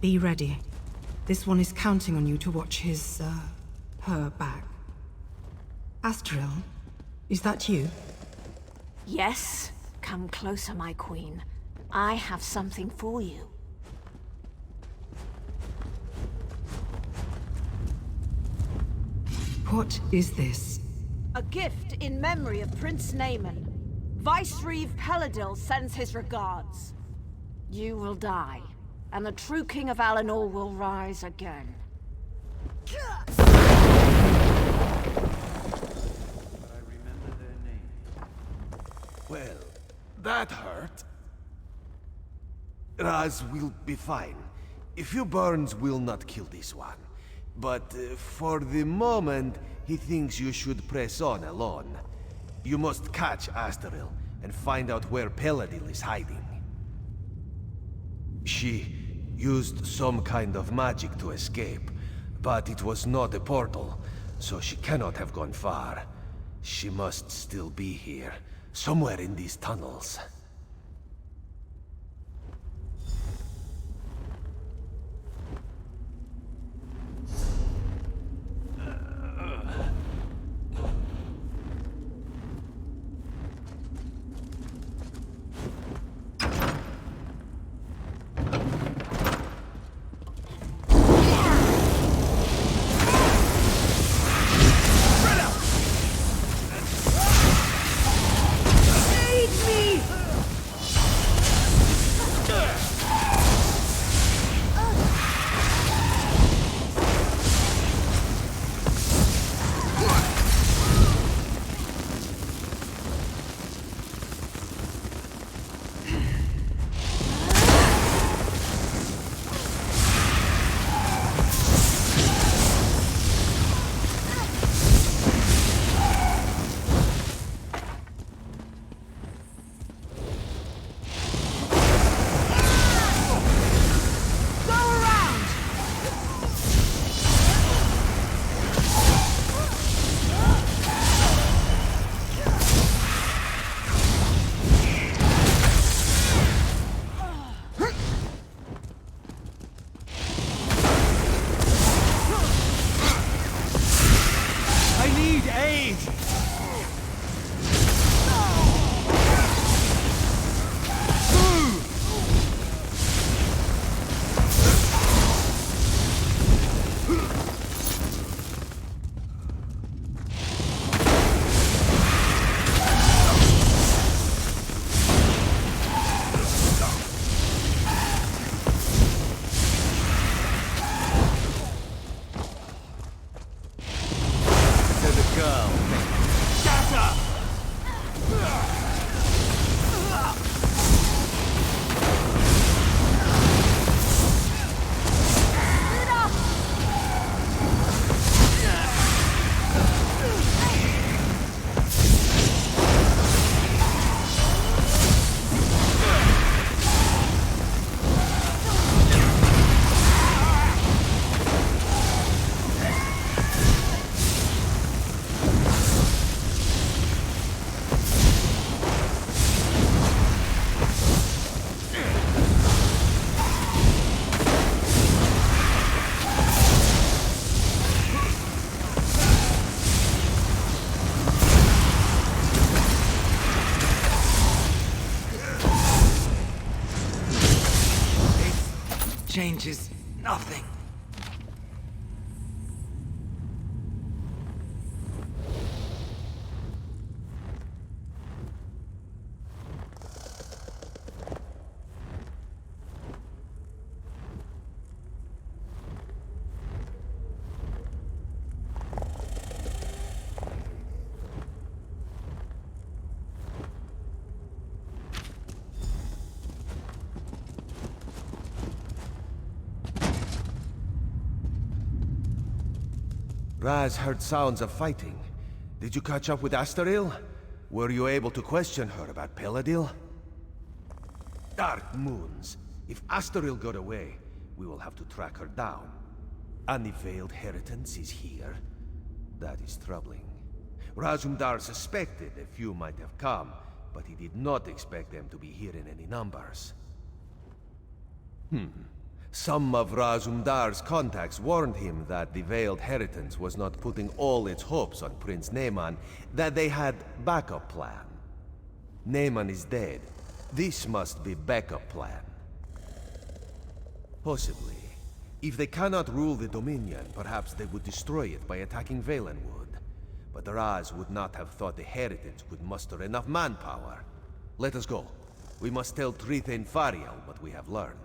Be ready. This one is counting on you to watch her back. Asteril, is that you? Yes? Come closer, my queen. I have something for you. What is this? A gift in memory of Prince Naaman. Vicereeve Peladil sends his regards. You will die, and the true King of Alinor will rise again. But I remember their name. Well, that hurt. Raz will be fine. A few burns will not kill this one. But for the moment, he thinks you should press on alone. You must catch Asteril and find out where Peladil is hiding. She used some kind of magic to escape, but it was not a portal, so she cannot have gone far. She must still be here, somewhere in these tunnels. Changes nothing. Raz heard sounds of fighting. Did you catch up with Asteril? Were you able to question her about Peladil? Dark moons. If Asteril got away, we will have to track her down. And the Veiled Heritance is here. That is troubling. Razumdar suspected a few might have come, but he did not expect them to be here in any numbers. Some of Razumdar's contacts warned him that the Veiled Heritance was not putting all its hopes on Prince Neyman, that they had backup plan. Neyman is dead. This must be backup plan. Possibly. If they cannot rule the Dominion, perhaps they would destroy it by attacking Valenwood. But Raz would not have thought the Heritance could muster enough manpower. Let us go. We must tell Trithain Fariel what we have learned.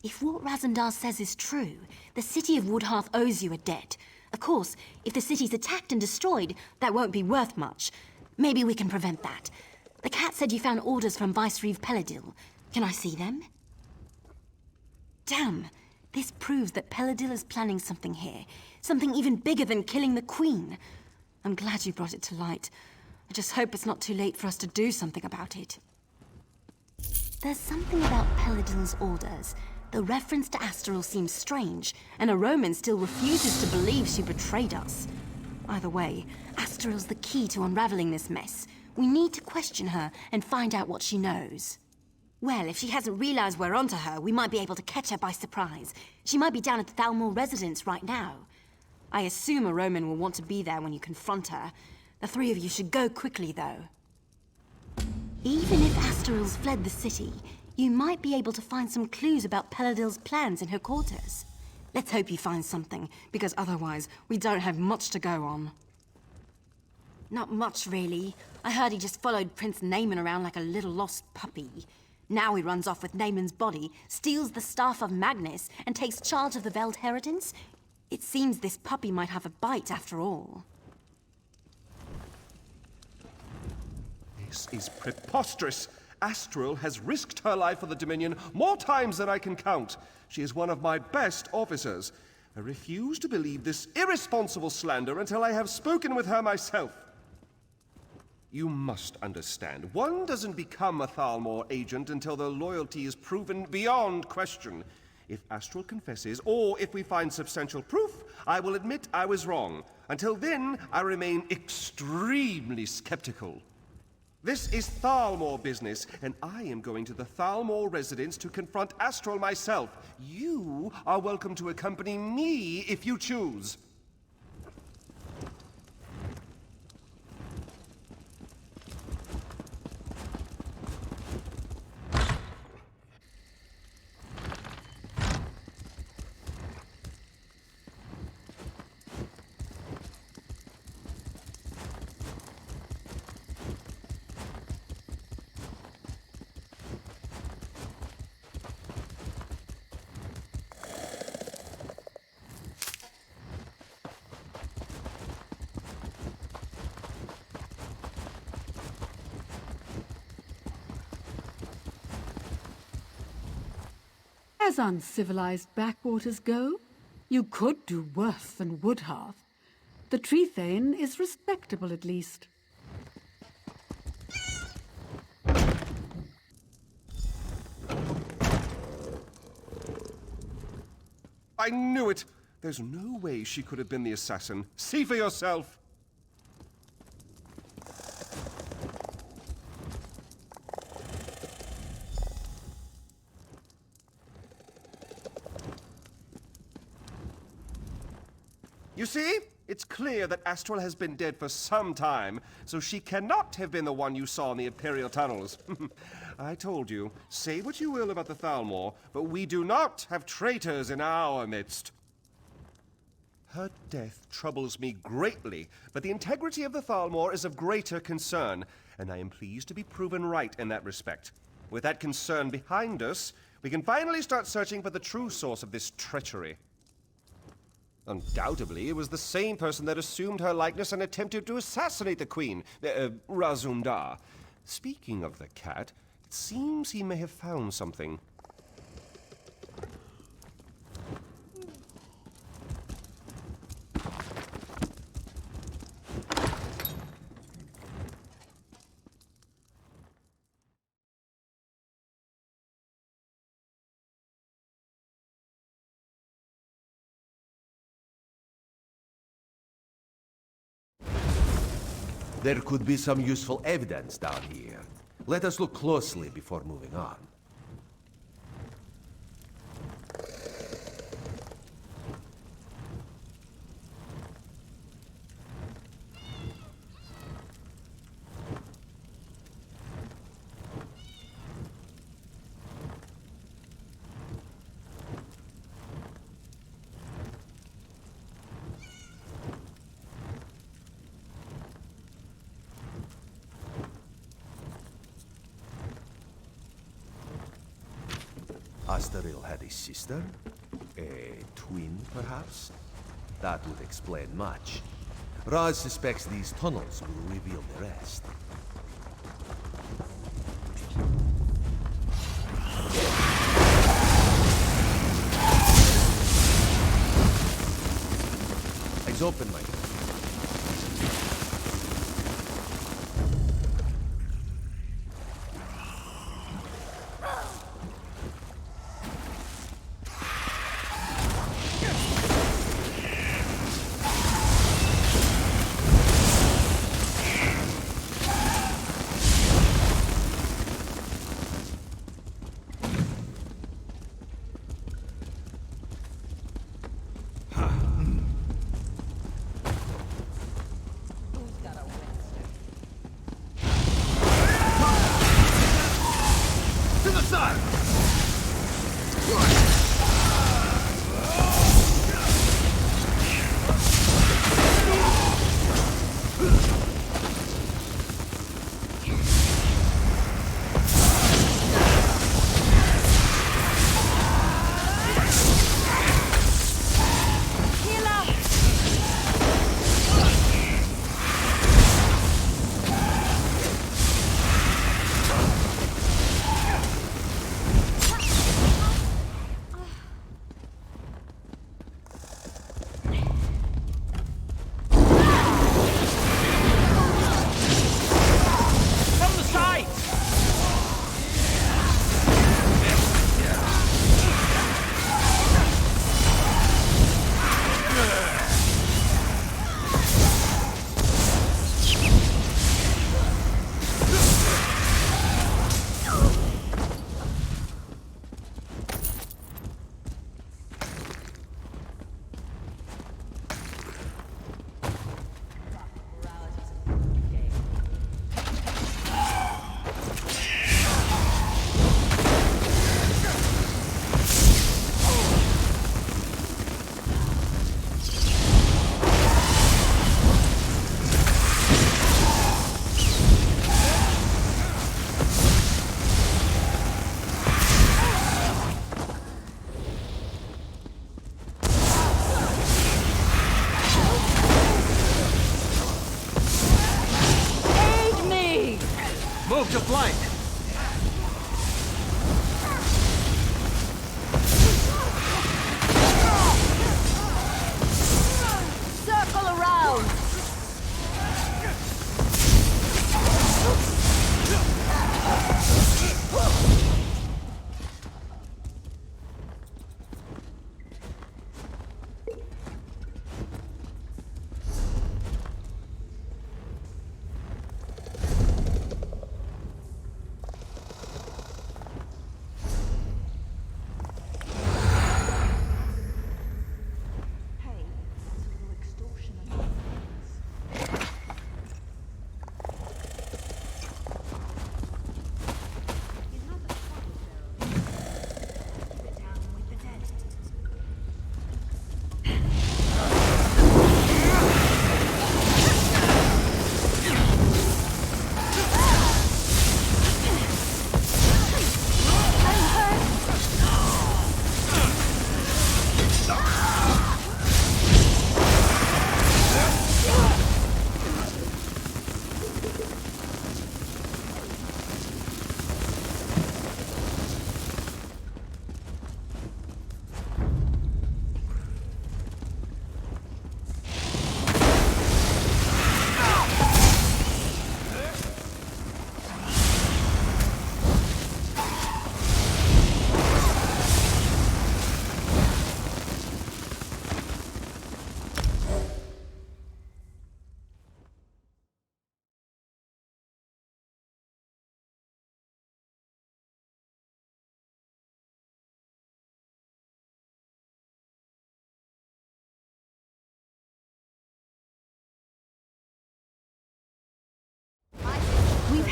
If what Razumdar says is true, the city of Woodhearth owes you a debt. Of course, if the city's attacked and destroyed, that won't be worth much. Maybe we can prevent that. The cat said you found orders from Vicereeve Peladil. Can I see them? Damn! This proves that Peladil is planning something here. Something even bigger than killing the Queen. I'm glad you brought it to light. I just hope it's not too late for us to do something about it. There's something about Peladil's orders. The reference to Astral seems strange, and a Roman still refuses to believe she betrayed us. Either way, Astral's the key to unraveling this mess. We need to question her and find out what she knows. Well, if she hasn't realized we're onto her, we might be able to catch her by surprise. She might be down at the Thalmor residence right now. I assume a Roman will want to be there when you confront her. The three of you should go quickly, though. Even if Astral's fled the city, you might be able to find some clues about Peladil's plans in her quarters. Let's hope you find something, because otherwise, we don't have much to go on. Not much, really. I heard he just followed Prince Neyman around like a little lost puppy. Now he runs off with Neyman's body, steals the Staff of Magnus, and takes charge of the Veiled Heritance. It seems this puppy might have a bite after all. This is preposterous. Astral has risked her life for the Dominion more times than I can count. She is one of my best officers. I refuse to believe this irresponsible slander until I have spoken with her myself. You must understand, one doesn't become a Thalmor agent until their loyalty is proven beyond question. If Astral confesses, or if we find substantial proof, I will admit I was wrong. Until then, I remain extremely skeptical. This is Thalmor business, and I am going to the Thalmor residence to confront Astral myself. You are welcome to accompany me if you choose. As uncivilized backwaters go, you could do worse than Woodhearth. The Trithain is respectable, at least. I knew it! There's no way she could have been the assassin. See for yourself! You see? It's clear that Astral has been dead for some time, so she cannot have been the one you saw in the Imperial tunnels. I told you, say what you will about the Thalmor, but we do not have traitors in our midst. Her death troubles me greatly, but the integrity of the Thalmor is of greater concern, and I am pleased to be proven right in that respect. With that concern behind us, we can finally start searching for the true source of this treachery. Undoubtedly, it was the same person that assumed her likeness and attempted to assassinate the Queen, Razum-Dar. Speaking of the cat, it seems he may have found something. There could be some useful evidence down here. Let us look closely before moving on. Astaril had a sister? A twin, perhaps? That would explain much. Raz suspects these tunnels will reveal the rest. Eyes open, my friend.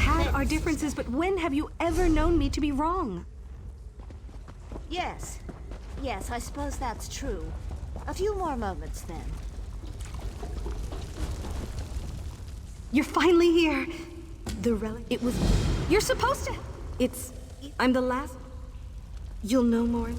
had our differences, but when have you ever known me to be wrong? Yes. Yes, I suppose that's true. A few more moments, then. You're finally here. The relic. It was. You're supposed to. It's. I'm the last. You'll know more.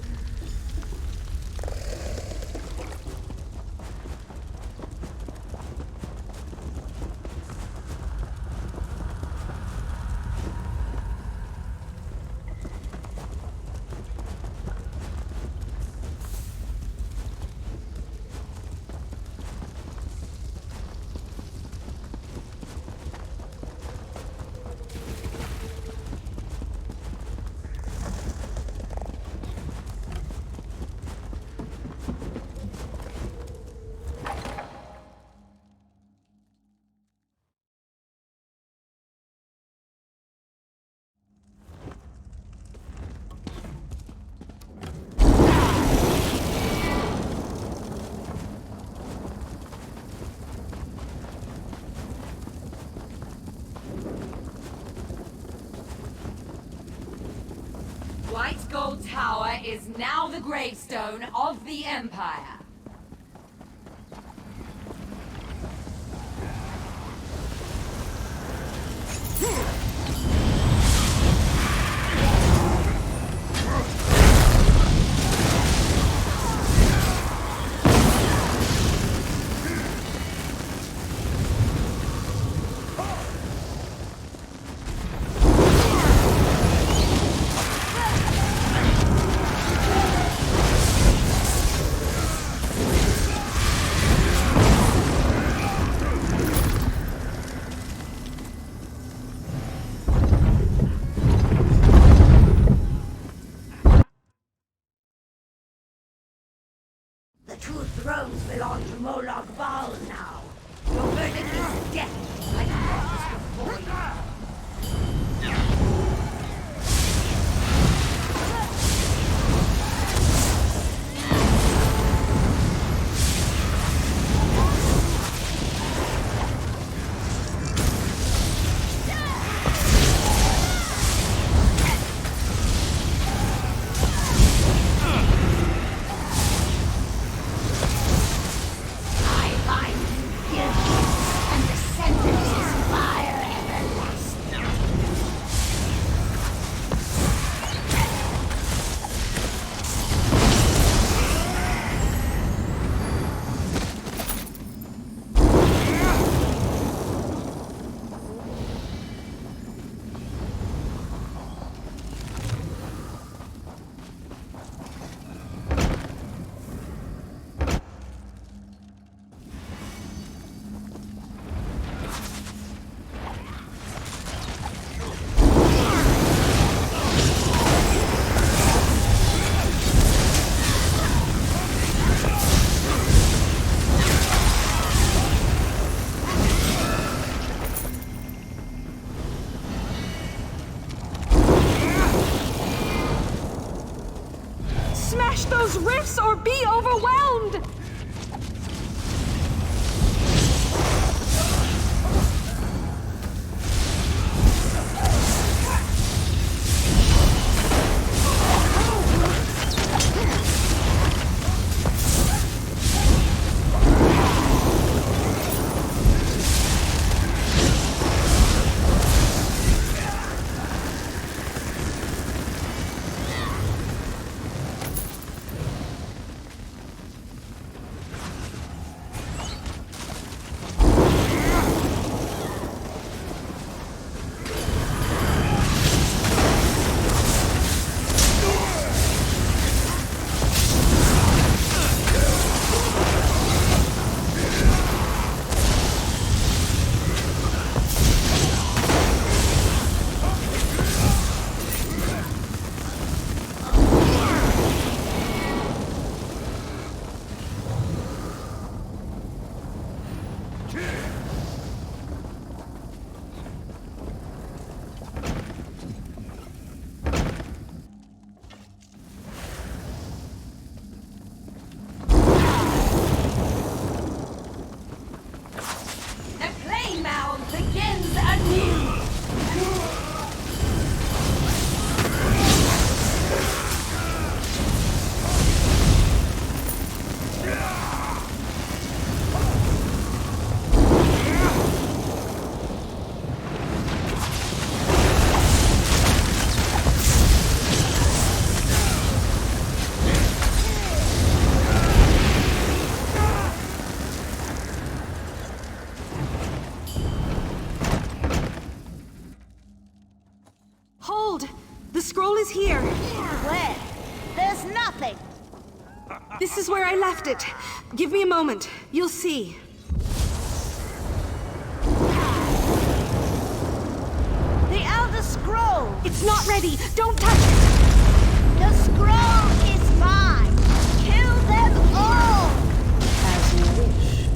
White Gold Tower is now the gravestone of the Empire. The two thrones belong to Molag Bal now. Your verdict is death. I brought this before you. Smash those rifts or be overwhelmed! here. Where? There's nothing. This is where I left it. Give me a moment. You'll see. The Elder Scroll! It's not ready. Don't touch it. The scroll is mine! Kill them all! As you wish,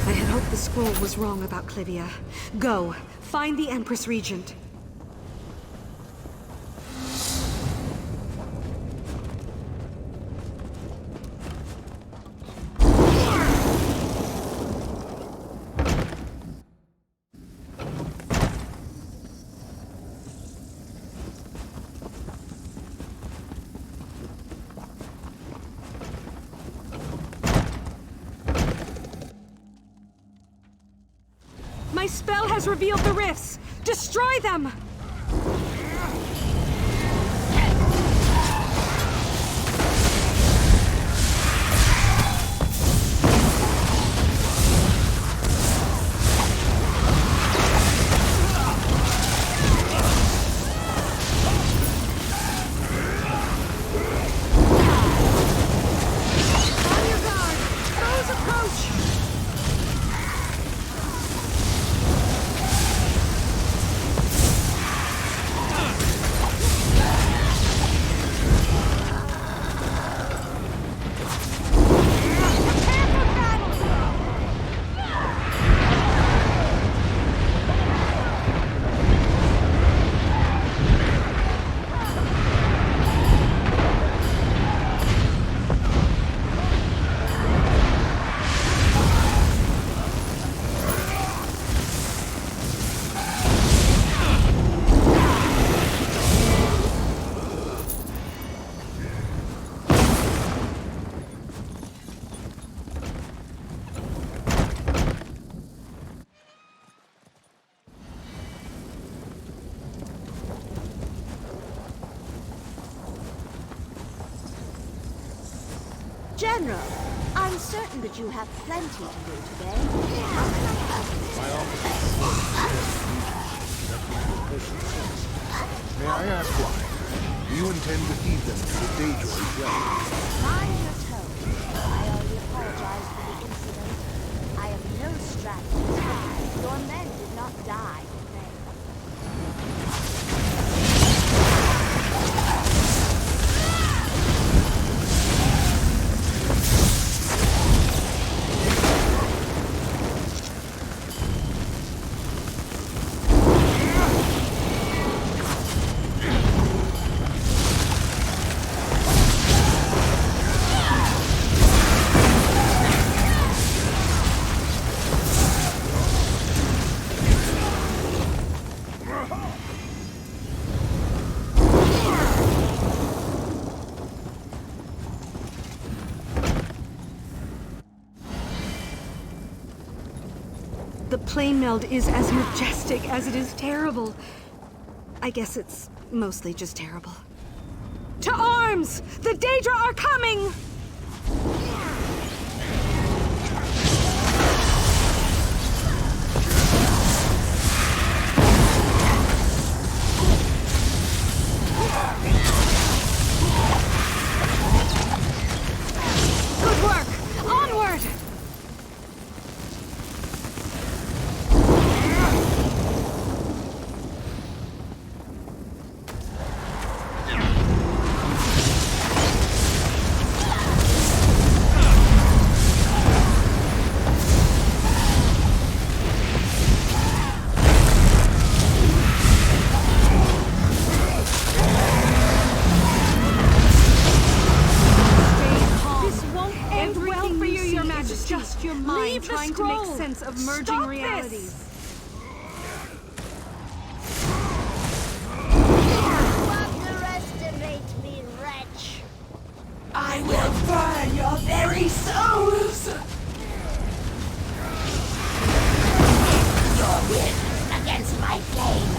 I had hoped the scroll was wrong about Clivia. Go. Find the Empress Regent. My spell has revealed the rifts! Destroy them! On your guard! Foes approach! General, I'm certain that you have plenty to do today. May I ask why? Do you intend to feed them to the Daedroid well? Mind your tone. I already apologize for the incident. I am no strategist. Your men did not die in vain. The plane meld is as majestic as it is terrible. I guess it's mostly just terrible. To arms! The Daedra are coming! Good work! Onward! of merging realities. Underestimate me, wretch. I will burn your very souls! Your will against my flame.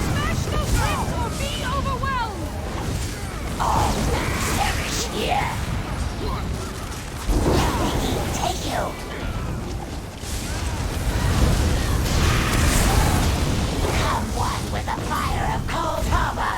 Smash the slits or be overwhelmed! All will perish here. Take you. Come one with the fire of Cold Harbor.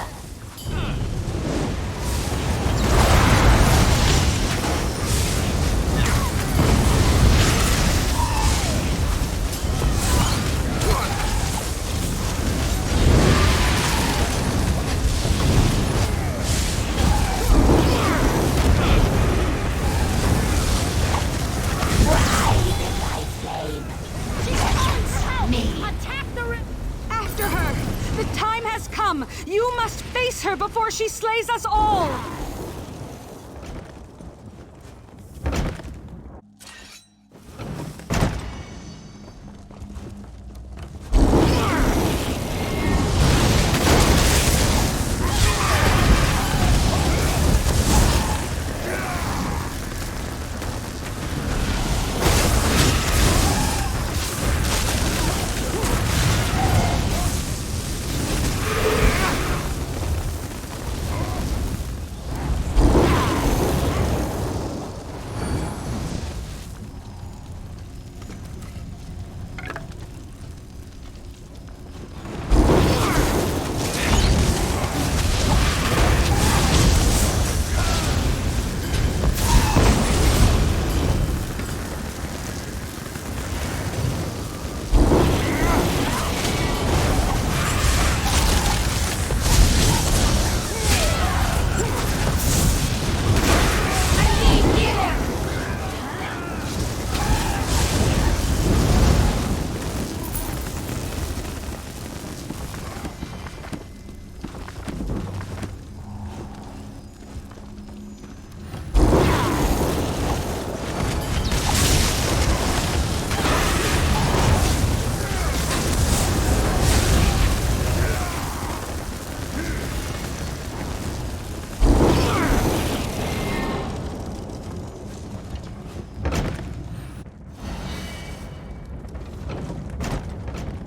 After her! The time has come! You must face her before she slays us all!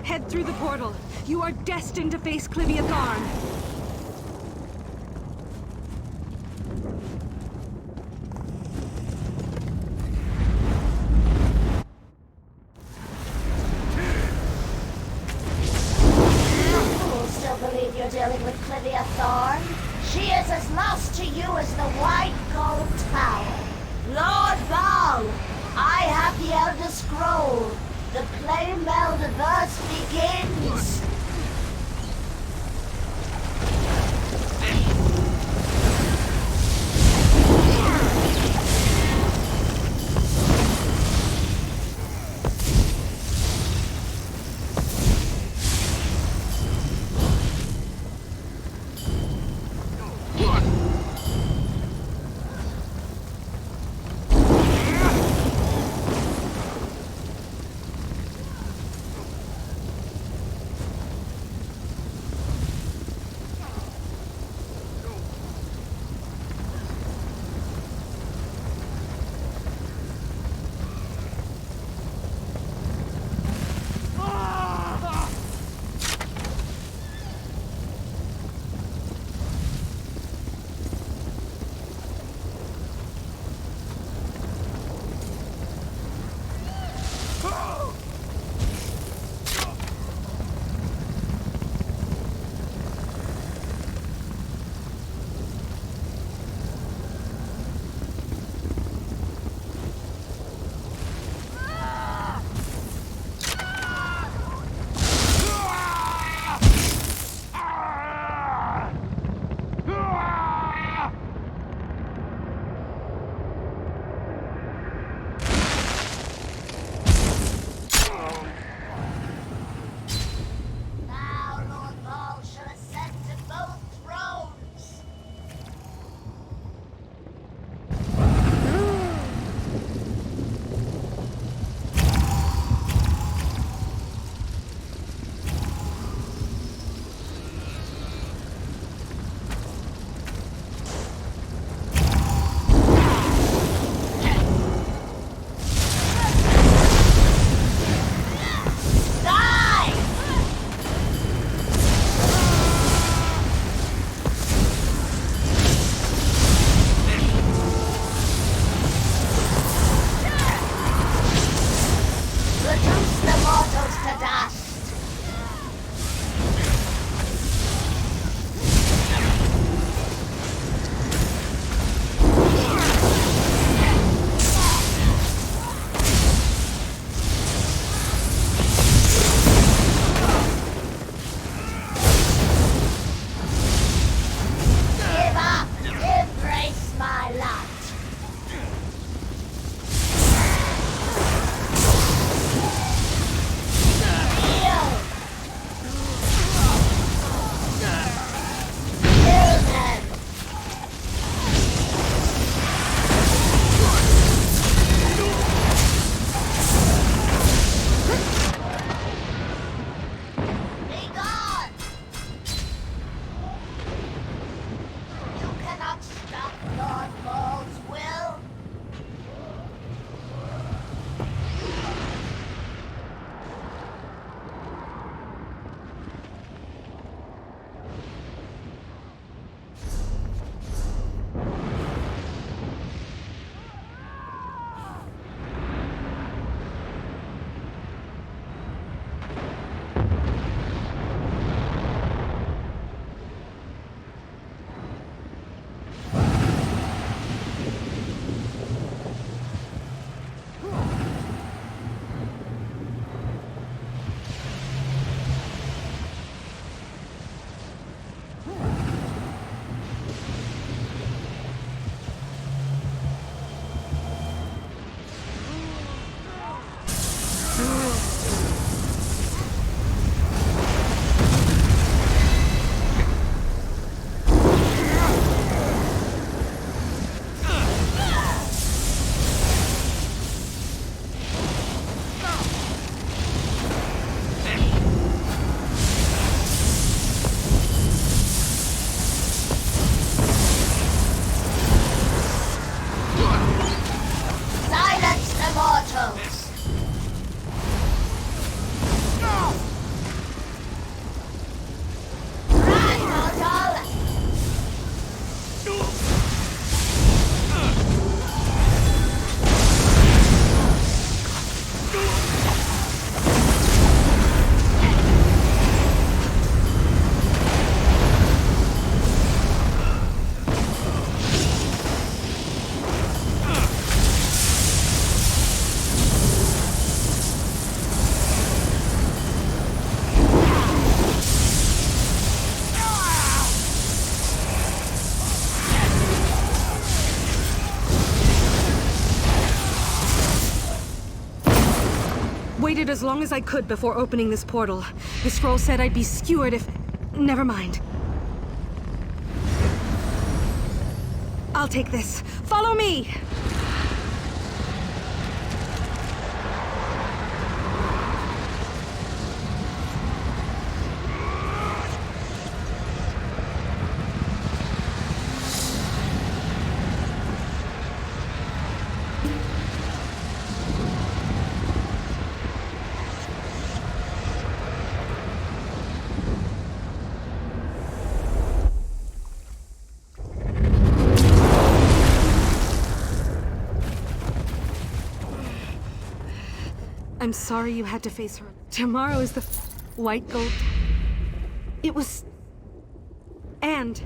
Head through the portal. You are destined to face Clivia Tharn. Fools still believe you're dealing with Clivia Thorn? She is as lost to you as the White Gold Tower. Lord Val, I have the Elder Scroll. The Flame Meldiverse begins! Waited as long as I could before opening this portal. The scroll said I'd be skewered if... Never mind. I'll take this. Follow me! I'm sorry you had to face her. Tomorrow is the white gold. It was... And...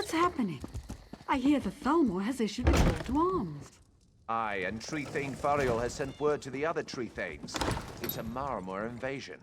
What's happening? I hear the Thalmor has issued a call to arms. Aye, and Tree Thane Fariel has sent word to the other Tree Thanes. It's a Marmor invasion.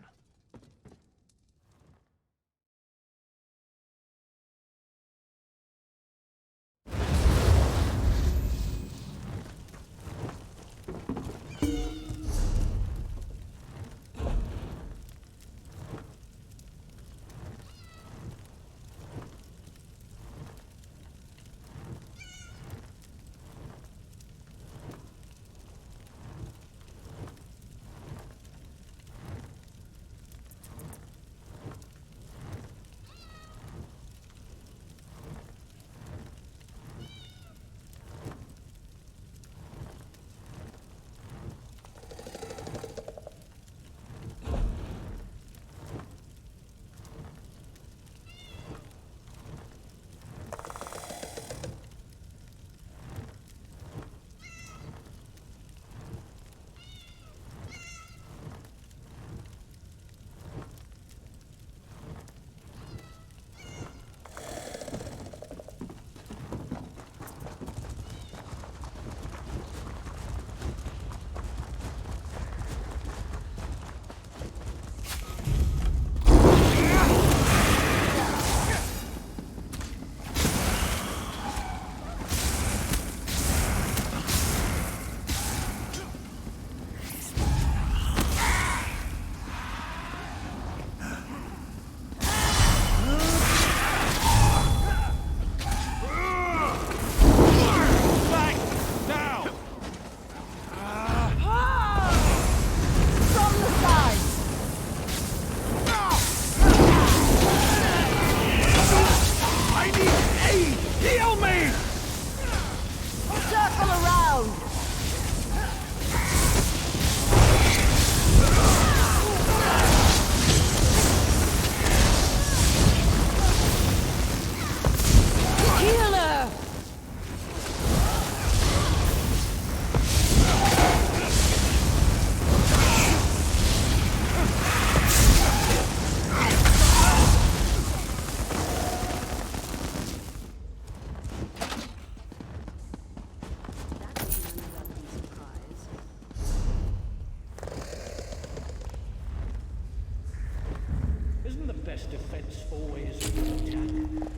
best defense always the attack.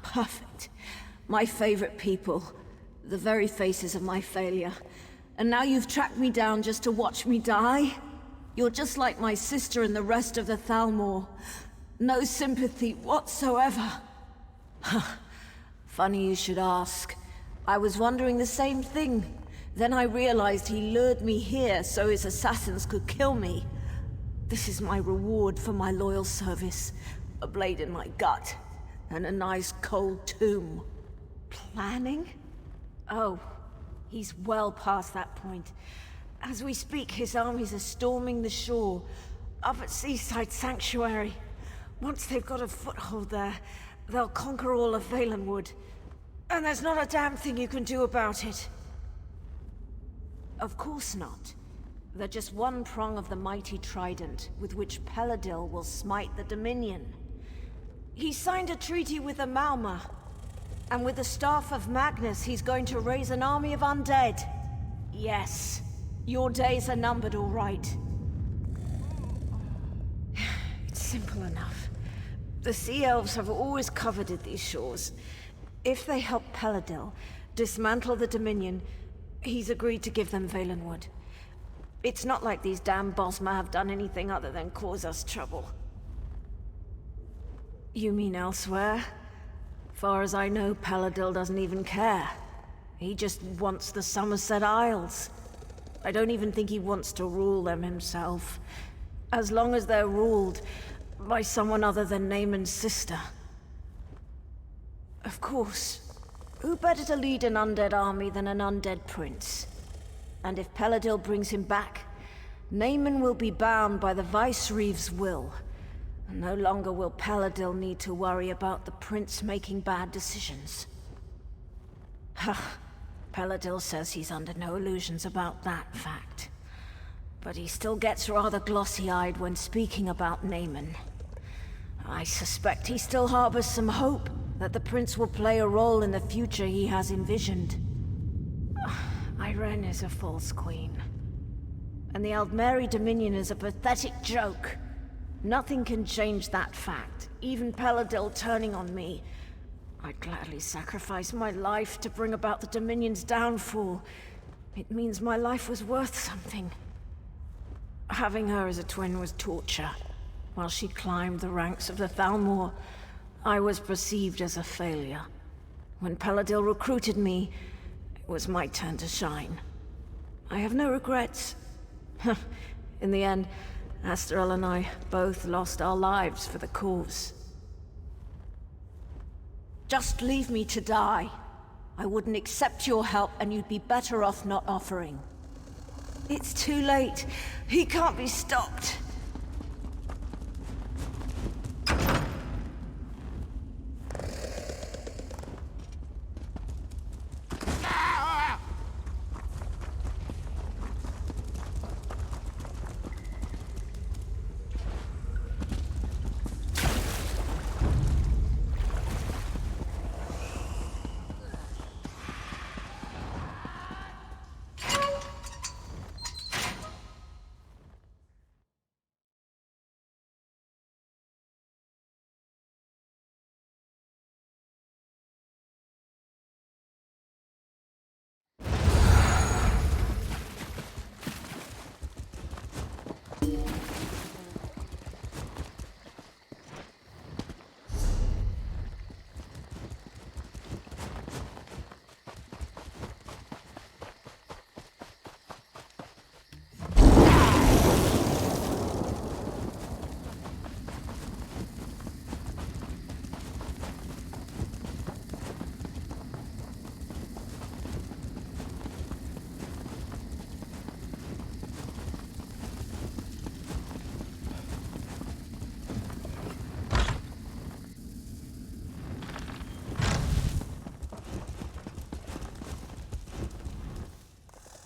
Perfect. My favorite people. The very faces of my failure. And now you've tracked me down just to watch me die? You're just like my sister and the rest of the Thalmor. No sympathy whatsoever. Funny you should ask. I was wondering the same thing. Then I realized he lured me here so his assassins could kill me. This is my reward for my loyal service. A blade in my gut, and a nice cold tomb. Planning? Oh, he's well past that point. As we speak, his armies are storming the shore, up at Seaside Sanctuary. Once they've got a foothold there, they'll conquer all of Valenwood. And there's not a damn thing you can do about it. Of course not. They're just one prong of the mighty trident with which Peladil will smite the Dominion. He signed a treaty with the Malma, and with the Staff of Magnus, he's going to raise an army of undead. Yes, your days are numbered, all right. It's simple enough. The Sea Elves have always coveted these shores. If they help Peladil dismantle the Dominion, he's agreed to give them Valenwood. It's not like these damn Bosma have done anything other than cause us trouble. You mean elsewhere? Far as I know, Peladil doesn't even care. He just wants the Somerset Isles. I don't even think he wants to rule them himself. As long as they're ruled by someone other than Naaman's sister. Of course. Who better to lead an undead army than an undead prince? And if Peladil brings him back, Naaman will be bound by the Vicereeve's will. No longer will Peladil need to worry about the prince making bad decisions. Peladil says he's under no illusions about that fact. But he still gets rather glossy-eyed when speaking about Naaman. I suspect he still harbors some hope that the prince will play a role in the future he has envisioned. Irene is a false queen. And the Aldmeri Dominion is a pathetic joke. Nothing can change that fact, even Peladil turning on me. I'd gladly sacrifice my life to bring about the Dominion's downfall. It means my life was worth something. Having her as a twin was torture. While she climbed the ranks of the Thalmor, I was perceived as a failure. When Peladil recruited me, it was my turn to shine. I have no regrets. In the end, Asterel and I both lost our lives for the cause. Just leave me to die. I wouldn't accept your help, and you'd be better off not offering. It's too late. He can't be stopped.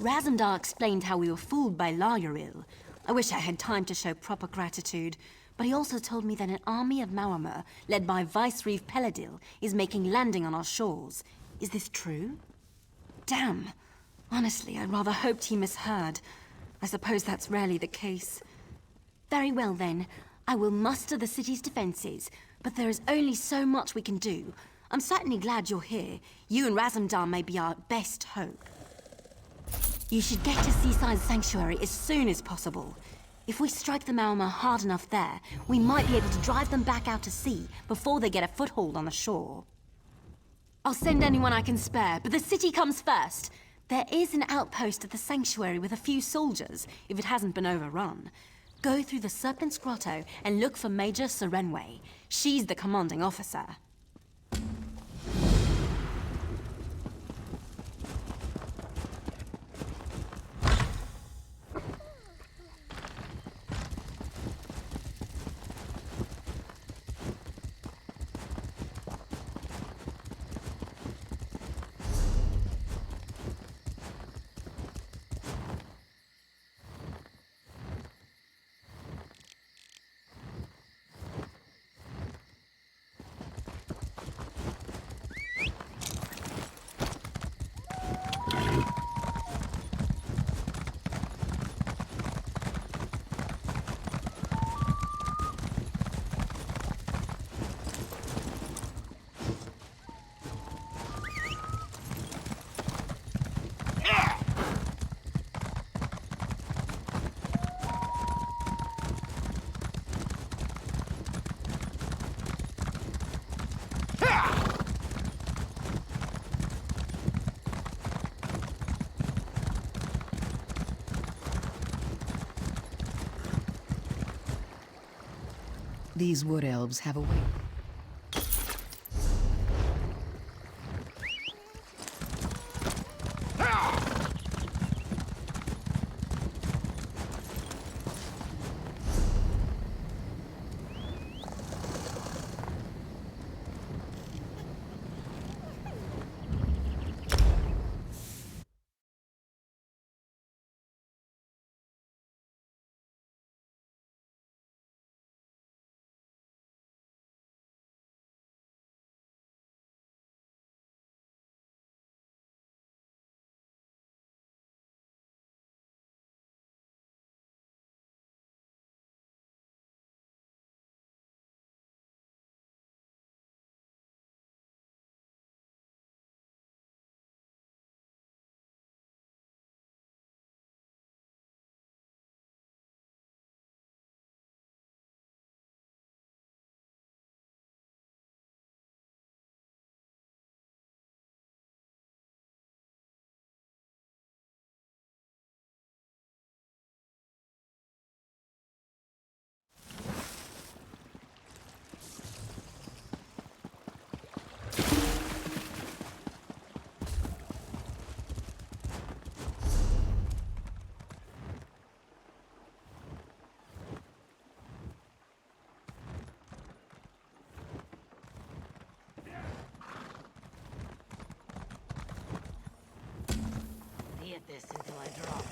Razandar explained how we were fooled by Lauril. I wish I had time to show proper gratitude, but he also told me that an army of Mauamer, led by Vicereeve Peladil, is making landing on our shores. Is this true? Damn. Honestly, I rather hoped he misheard. I suppose that's rarely the case. Very well then. I will muster the city's defenses. But there is only so much we can do. I'm certainly glad you're here. You and Razumdar may be our best hope. You should get to Seaside Sanctuary as soon as possible. If we strike the Maormer hard enough there, we might be able to drive them back out to sea before they get a foothold on the shore. I'll send anyone I can spare, but the city comes first. There is an outpost at the sanctuary with a few soldiers, if it hasn't been overrun. Go through the Serpent's Grotto and look for Major Serenway. She's the commanding officer. These wood elves have a way. Hit this until I drop.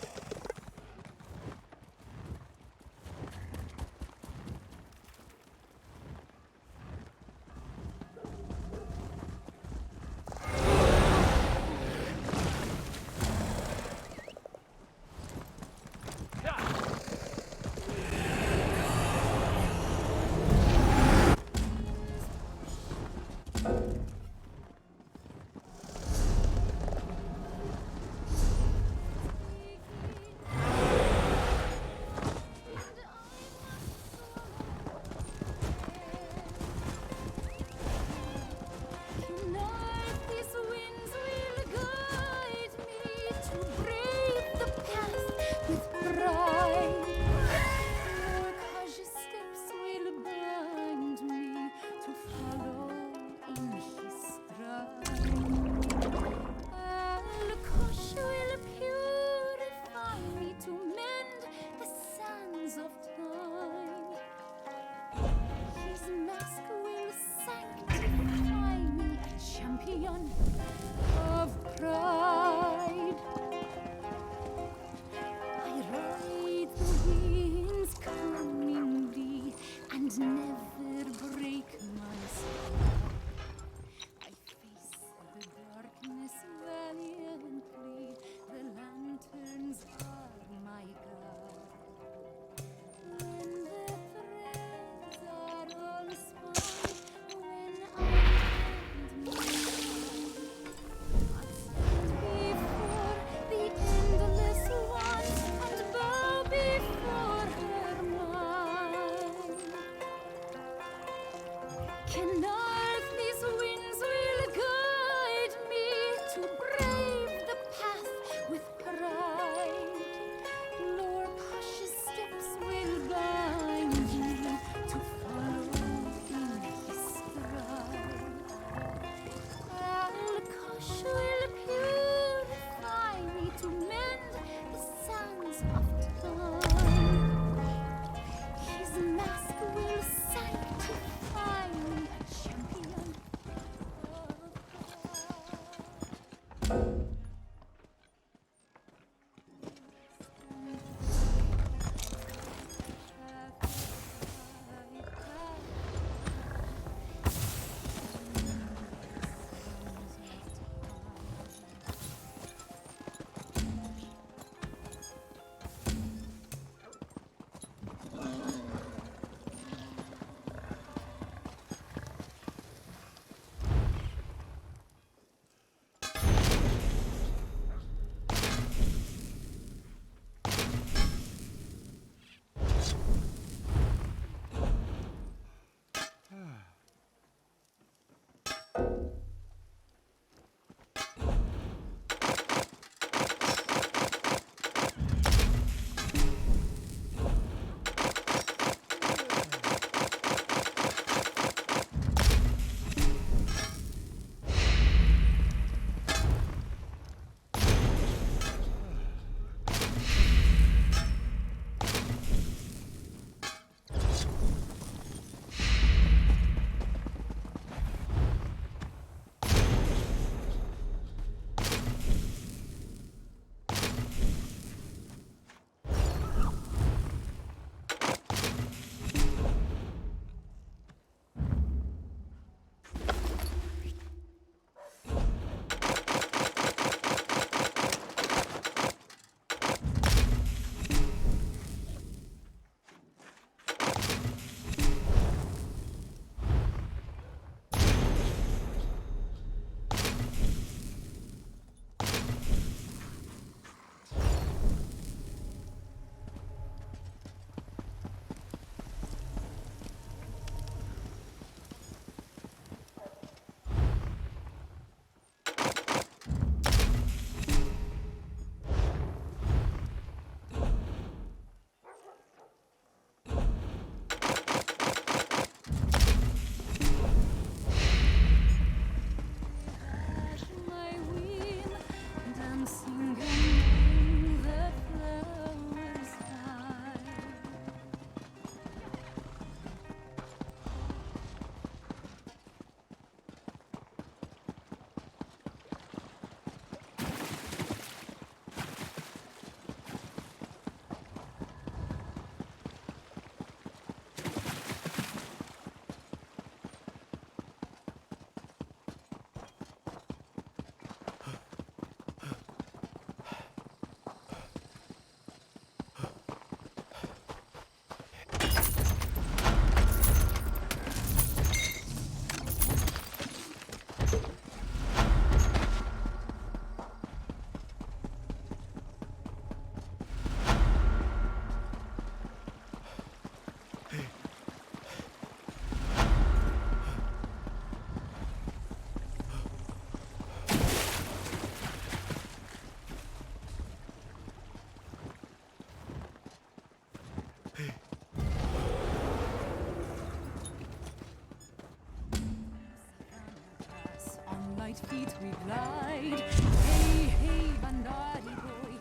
light feet we glide. Hey, hey, Bandari boy.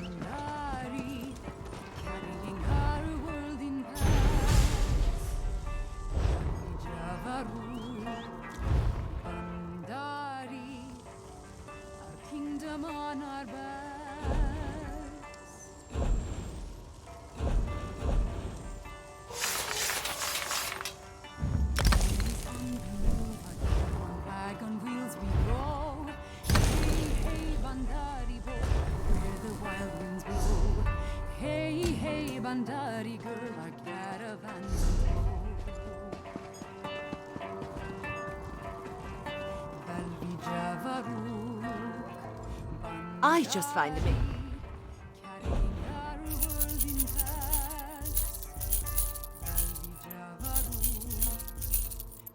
Bandari, carrying our world in past. Javaru, Bandari, our kingdom on our backs. On wagon wheels we go. Hey, hey, Bandari boy, where the wild winds blow. Hey, hey, Bandari girl, our caravan will go. Balvi Javaru, I just find me. carrying our world in past. Balvi Javaru,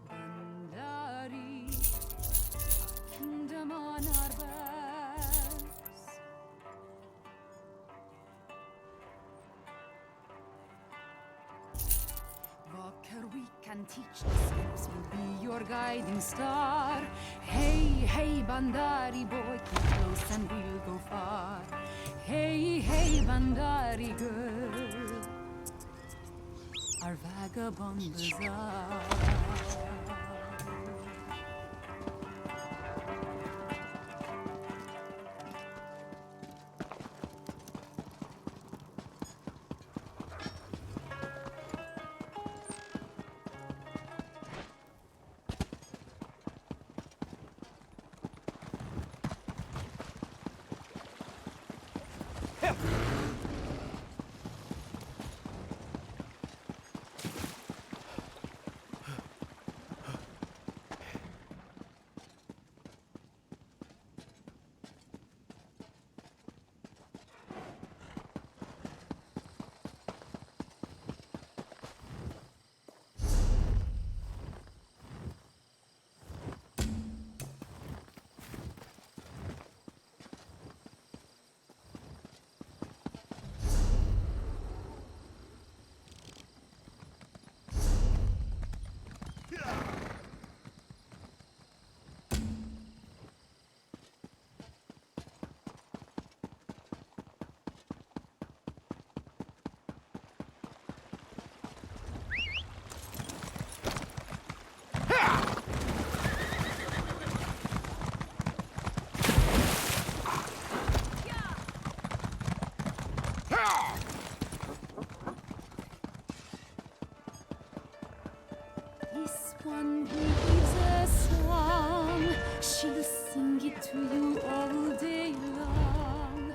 Bandari, our kingdom on our backs. Walker, we can teach the steps, we'll be your guiding star. Hey, hey, Bandari boy, keep close and we'll go far. Hey, hey, Bandari girl, our vagabond bazaar. This one weaves a song, she'll sing it to you all day long.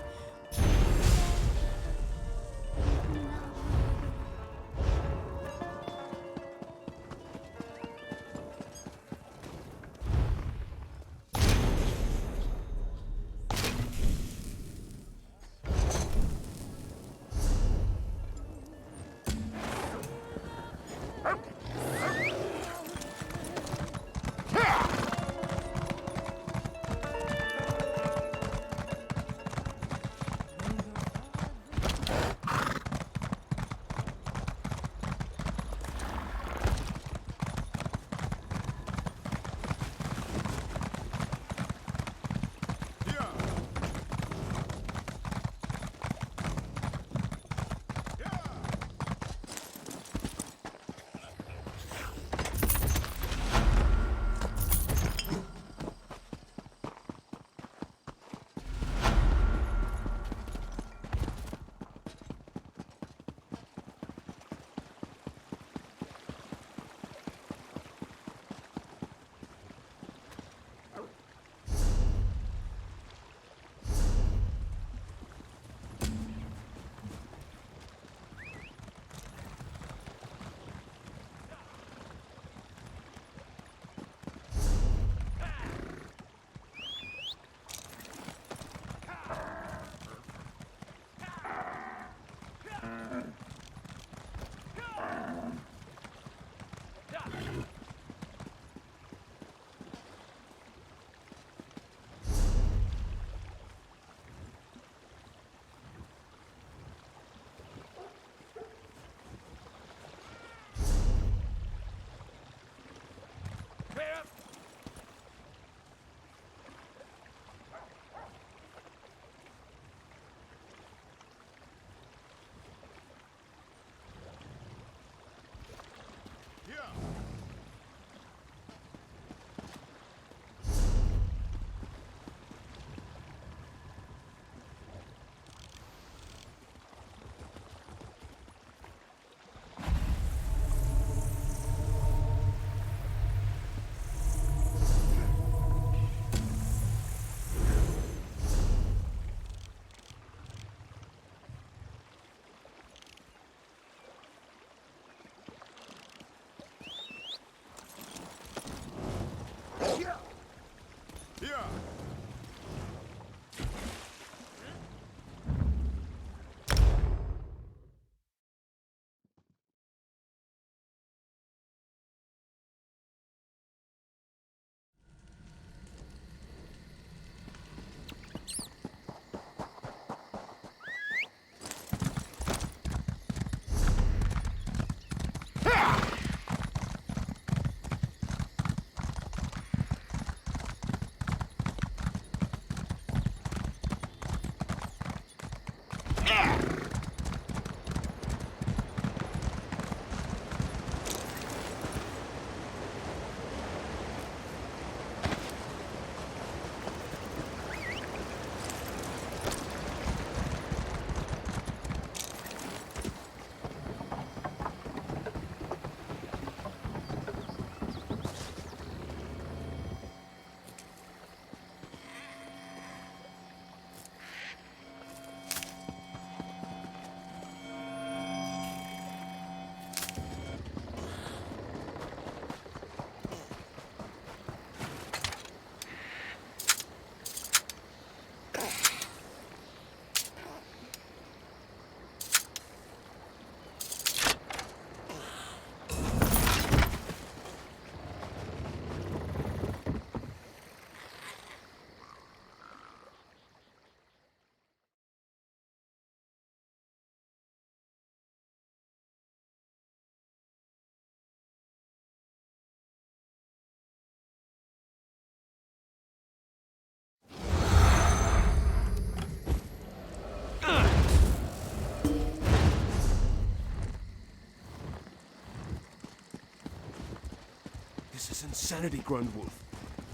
is insanity, Grundwolf.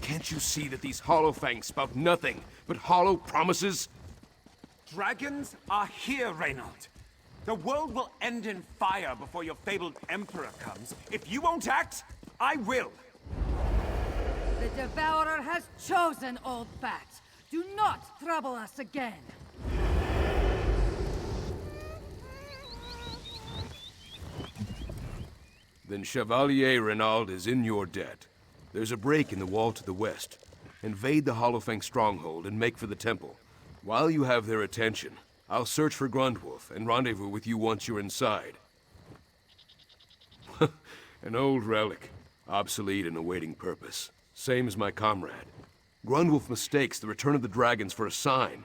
Can't you see that these Hollowfangs spout nothing but hollow promises? Dragons are here, Reynold. The world will end in fire before your fabled Emperor comes. If you won't act, I will. The Devourer has chosen, old bat. Do not trouble us again. Then Chevalier Renaud is in your debt. There's a break in the wall to the west. Invade the Hollowfang stronghold and make for the temple. While you have their attention, I'll search for Grundwolf and rendezvous with you once you're inside. An old relic, obsolete and awaiting purpose. Same as my comrade. Grundwolf mistakes the return of the dragons for a sign.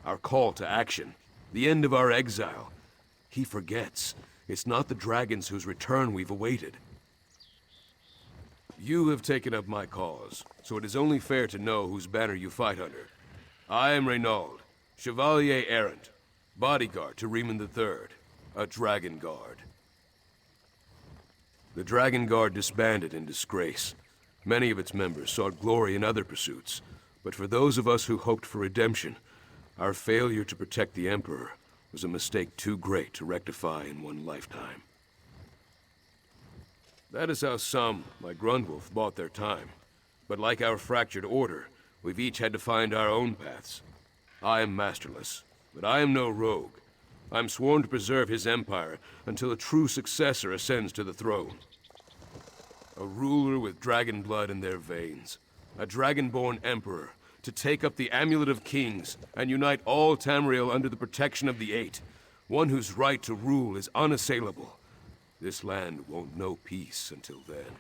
Our call to action. The end of our exile. He forgets. It's not the dragons whose return we've awaited. You have taken up my cause, so it is only fair to know whose banner you fight under. I am Reynaud, Chevalier Errant, bodyguard to Riemann III, a Dragon Guard. The Dragon Guard disbanded in disgrace. Many of its members sought glory in other pursuits, but for those of us who hoped for redemption, our failure to protect the Emperor was a mistake too great to rectify in one lifetime. That is how some, like Grundwolf, bought their time. But like our fractured order, we've each had to find our own paths. I am masterless, but I am no rogue. I'm sworn to preserve his empire until a true successor ascends to the throne. A ruler with dragon blood in their veins. A dragon-born emperor to take up the Amulet of Kings and unite all Tamriel under the protection of the Eight. One whose right to rule is unassailable. This land won't know peace until then.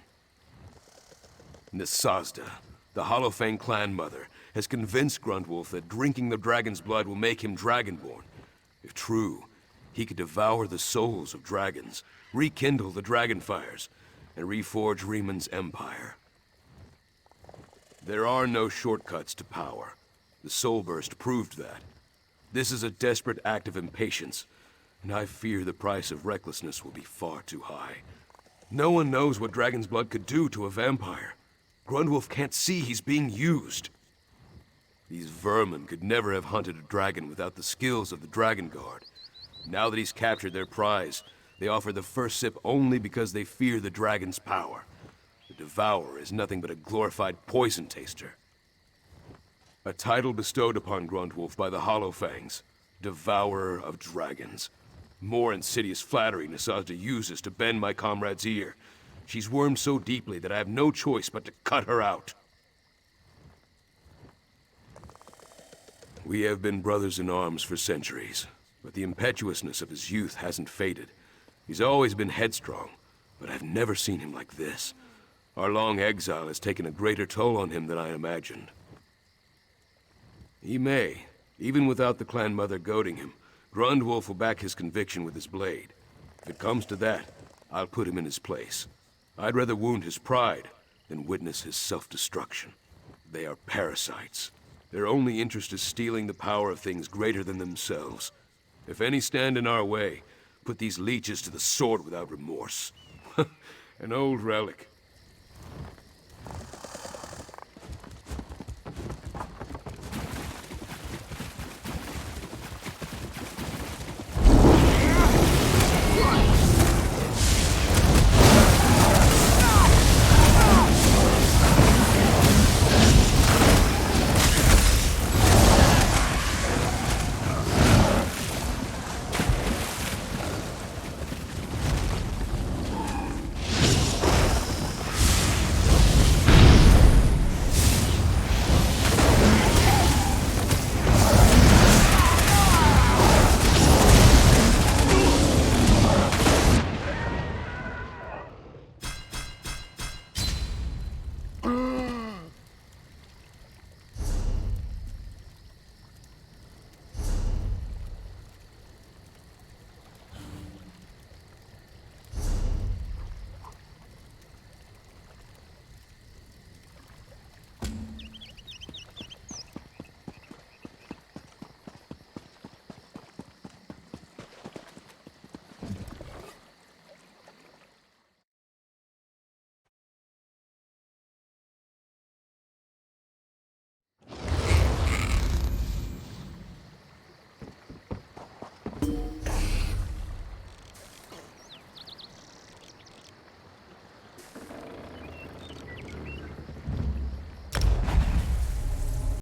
Nisazda, the Hollowfang clan mother, has convinced Grundwolf that drinking the dragon's blood will make him dragonborn. If true, he could devour the souls of dragons, rekindle the dragon fires, and reforge Riemann's empire. There are no shortcuts to power. The Soulburst proved that. This is a desperate act of impatience, and I fear the price of recklessness will be far too high. No one knows what dragon's blood could do to a vampire. Grundwolf can't see he's being used. These vermin could never have hunted a dragon without the skills of the Dragon Guard. Now that he's captured their prize, they offer the first sip only because they fear the dragon's power. The Devourer is nothing but a glorified poison taster. A title bestowed upon Grundwolf by the Hollowfangs, Devourer of Dragons. More insidious flattery Nisazda uses to bend my comrade's ear. She's wormed so deeply that I have no choice but to cut her out. We have been brothers in arms for centuries, but the impetuousness of his youth hasn't faded. He's always been headstrong, but I've never seen him like this. Our long exile has taken a greater toll on him than I imagined. He may, even without the clan mother goading him. Grundwolf will back his conviction with his blade. If it comes to that, I'll put him in his place. I'd rather wound his pride than witness his self-destruction. They are parasites. Their only interest is stealing the power of things greater than themselves. If any stand in our way, put these leeches to the sword without remorse. An old relic.